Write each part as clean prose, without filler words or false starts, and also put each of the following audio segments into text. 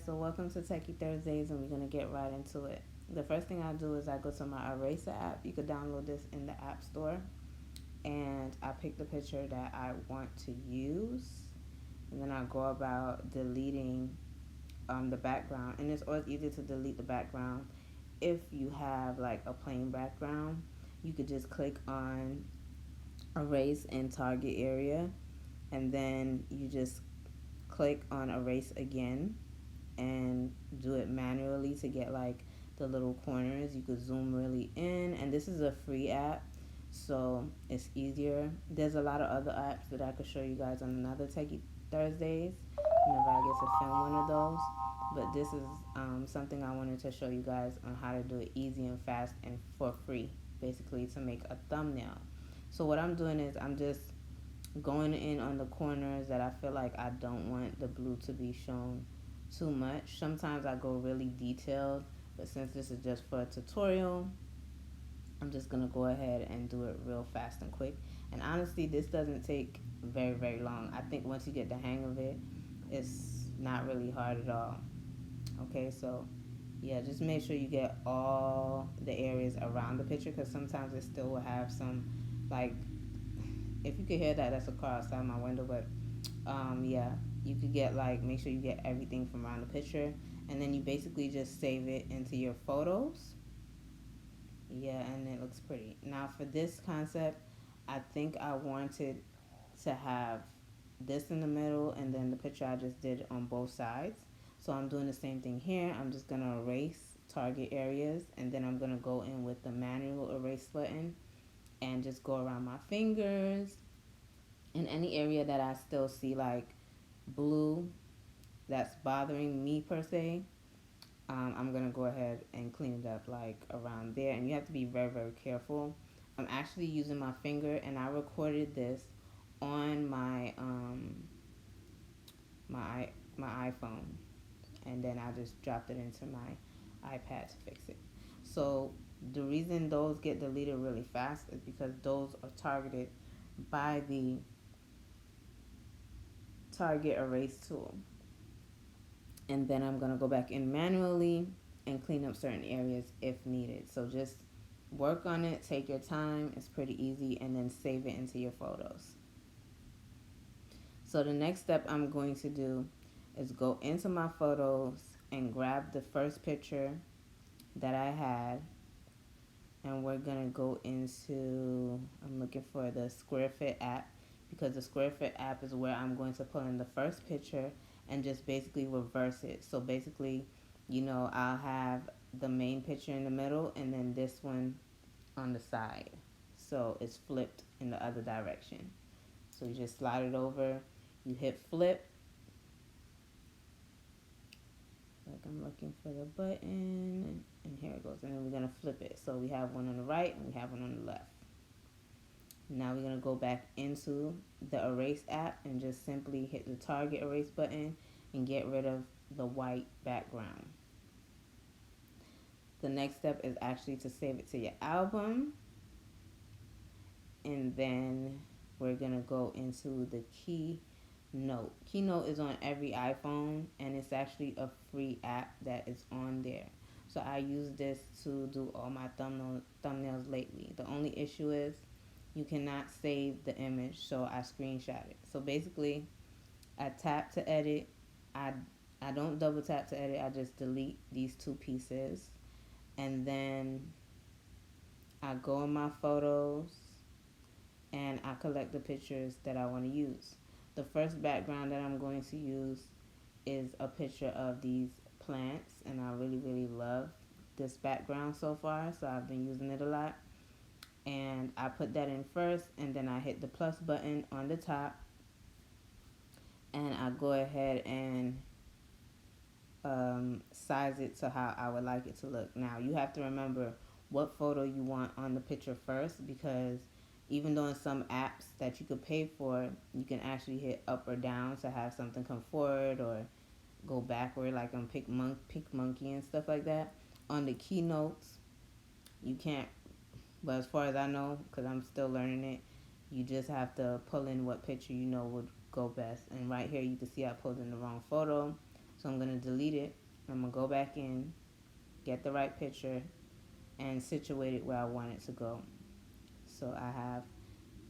so welcome to Techie Thursdays, and we're going to get right into it. The first thing I do is I go to my Eraser app. You could download this in the App Store, and I pick the picture that I want to use, and then I go about deleting the background. And it's always easier to delete the background if you have like a plain background. You could just click on Erase in Target Area, and then you just click on Erase again and do it manually to get like the little corners. You could zoom really in, and this is a free app, so it's easier. There's a lot of other apps that I could show you guys on another Techie Thursdays whenever I get to film one of those, but this is something I wanted to show you guys on how to do it easy and fast and for free, basically, to make a thumbnail. So what I'm doing is I'm just going in on the corners that I feel like I don't want the blue to be shown too much. Sometimes I go really detailed, but since this is just for a tutorial, I'm just gonna go ahead and do it real fast and quick. And honestly, this doesn't take very long. I think once you get the hang of it, it's not really hard at all. Okay, so yeah, just make sure you get all the areas around the picture, because sometimes it still will have some, like, if you could hear that, that's a car outside my window. But yeah, you could get like, make sure you get everything from around the picture, and then you basically just save it into your photos. Yeah, and it looks pretty. Now for this concept, I think I wanted to have this in the middle, and then the picture I just did on both sides. So I'm doing the same thing here. I'm just gonna erase target areas, and then I'm gonna go in with the manual erase button and just go around my fingers in any area that I still see like blue that's bothering me per se. I'm gonna go ahead and clean it up like around there, and you have to be very careful. I'm actually using my finger, and I recorded this on my iPhone, and then I just dropped it into my iPad to fix it. So the reason those get deleted really fast is because those are targeted by the target erase tool. And then I'm gonna go back in manually and clean up certain areas if needed. So just work on it, take your time, it's pretty easy, and then save it into your photos. So the next step I'm going to do is go into my photos and grab the first picture that I had, and we're gonna go into, I'm looking for the Square Fit app, because the Square Fit app is where I'm going to pull in the first picture and just basically reverse it. So basically, I'll have the main picture in the middle and then this one on the side. So it's flipped in the other direction. So you just slide it over, you hit flip. Like, I'm looking for the button, and here it goes. And then we're gonna flip it. So we have one on the right and we have one on the left. Now we're gonna go back into the erase app and just simply hit the target erase button and get rid of the white background. The next step is actually to save it to your album, and then we're gonna go into the Keynote. Keynote is on every iPhone, and it's actually a free app that is on there. So I use this to do all my thumbnails lately. The only issue is you cannot save the image, so I screenshot it. So basically, I tap to edit. I don't double tap to edit. I just delete these two pieces, and then I go in my photos and I collect the pictures that I want to use. The first background that I'm going to use is a picture of these plants, and I really love this background so far, so I've been using it a lot. And I put that in first, and then I hit the plus button on the top, and I go ahead and size it to how I would like it to look. Now you have to remember what photo you want on the picture first, because even though in some apps that you could pay for, you can actually hit up or down to have something come forward or go backward, like on PicMonkey and stuff like that. On the Keynotes, you can't, but as far as I know, because I'm still learning it, you just have to pull in what picture you know would go best. And right here you can see I pulled in the wrong photo, So I'm going to delete it. I'm going to go back in, get the right picture, and situate it where I want it to go. So I have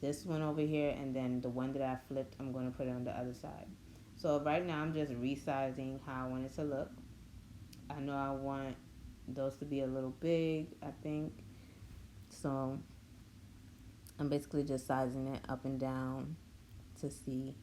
this one over here, and then the one that I flipped, I'm going to put it on the other side. So right now I'm just resizing how I want it to look. I know I want those to be a little big, I think. So I'm basically just sizing it up and down to see,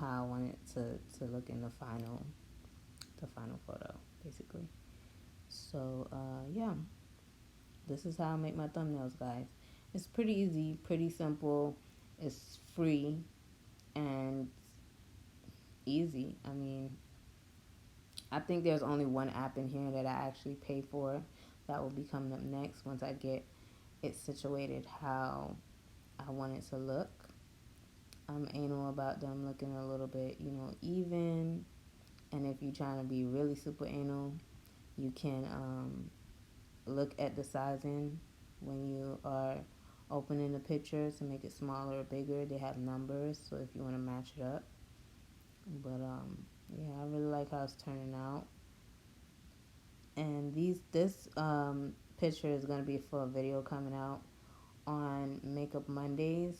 how I want it to look in the final photo, basically. So yeah, this is how I make my thumbnails, guys. It's pretty easy, pretty simple. It's free and easy. I mean, I think there's only one app in here that I actually pay for. That will be coming up next once I get it situated how I want it to look. I'm anal about them looking a little bit, even. And if you're trying to be really super anal, you can look at the sizing when you are opening the picture to make it smaller or bigger. They have numbers, so if you want to match it up. But yeah, I really like how it's turning out. And this picture is going to be for a video coming out on Makeup Mondays,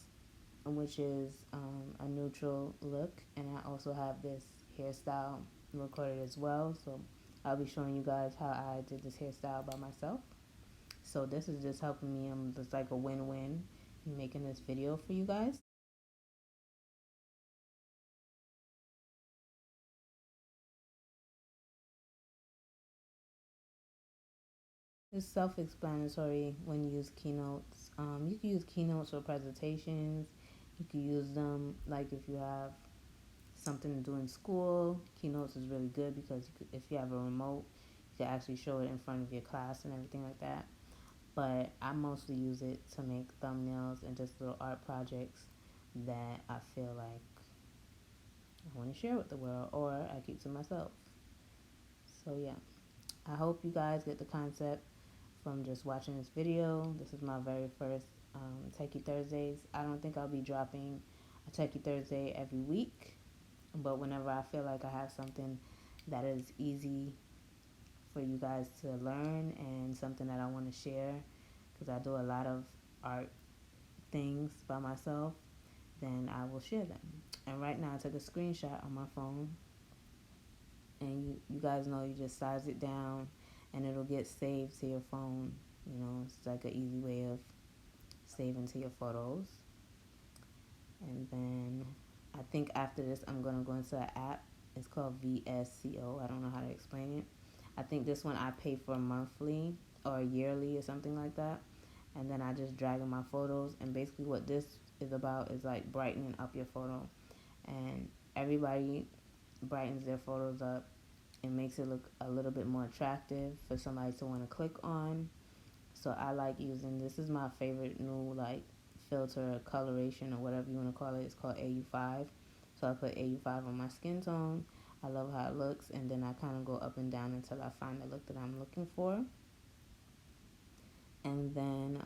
which is a neutral look. And I also have this hairstyle recorded as well, so I'll be showing you guys how I did this hairstyle by myself. So this is just helping me. It's like a win-win in making this video for you guys. It's self-explanatory when you use Keynotes. You can use Keynotes for presentations. You can use them like if you have something to do in school. Keynotes is really good because if you have a remote, you can actually show it in front of your class and everything like that. But I mostly use it to make thumbnails and just little art projects that I feel like I want to share with the world, or I keep to myself. So yeah, I hope you guys get the concept from just watching this video. This is my very first Techie Thursdays. I don't think I'll be dropping a Techie Thursday every week, but whenever I feel like I have something that is easy for you guys to learn and something that I want to share, because I do a lot of art things by myself, then I will share them. And right now I took a screenshot on my phone, and you guys know you just size it down and it'll get saved to your phone. It's like an easy way of saving to your photos. And then I think after this I'm going to go into an app. It's called VSCO. I don't know how to explain it. I think this one I pay for monthly or yearly or something like that. And then I just drag in my photos. And basically what this is about is like brightening up your photo. And everybody brightens their photos up. It makes it look a little bit more attractive for somebody to want to click on. So I like using, this is my favorite new like filter, coloration, or whatever you want to call it. It's called AU5. So I put AU5 on my skin tone. I love how it looks, and then I kind of go up and down until I find the look that I'm looking for. And then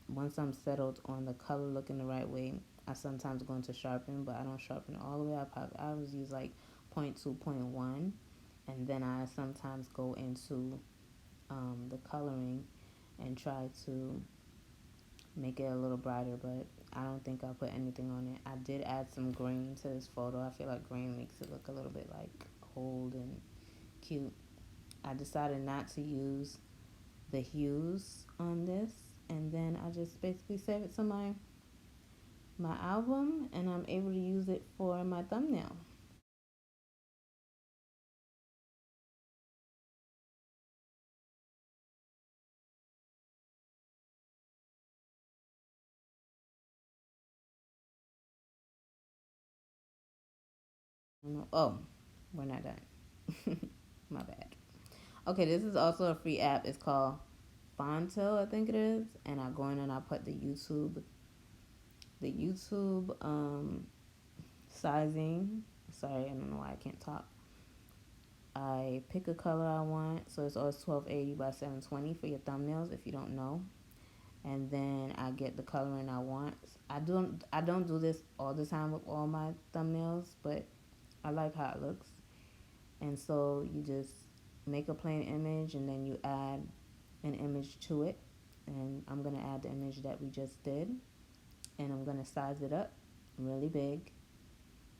once I'm settled on the color looking the right way, I sometimes go into sharpen, but I don't sharpen it all the way. I always use like 0.2, 0.1, and then I sometimes go into the coloring and try to make it a little brighter, but I don't think I'll put anything on it. I did add some green to this photo. I feel like green makes it look a little bit like old and cute. I decided not to use the hues on this, and then I just basically save it to my album, and I'm able to use it for my thumbnail. Oh, we're not done. My bad. Okay, this is also a free app. It's called Fonto, I think it is, and I go in and I put the YouTube sizing. Sorry, I don't know why I can't talk. I pick a color I want, so it's always 1280 by 720 for your thumbnails if you don't know. And then I get the coloring I want. I don't do this all the time with all my thumbnails, but I like how it looks. And so you just make a plain image and then you add an image to it. And I'm going to add the image that we just did. And I'm going to size it up really big.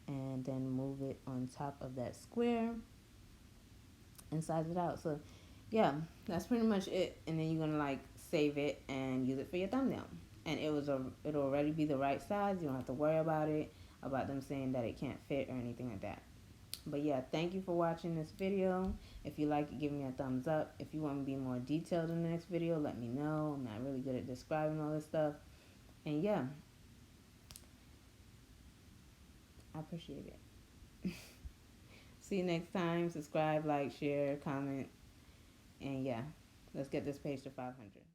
And then move it on top of that square and size it out. So yeah, that's pretty much it. And then you're going to like save it and use it for your thumbnail. And it'll already be the right size. You don't have to worry about it, about them saying that it can't fit or anything like that. But yeah, thank you for watching this video. If you like it, give me a thumbs up. If you want me to be more detailed in the next video, let me know. I'm not really good at describing all this stuff. And yeah, I appreciate it. See you next time. Subscribe, like, share, comment. And yeah, let's get this page to 500.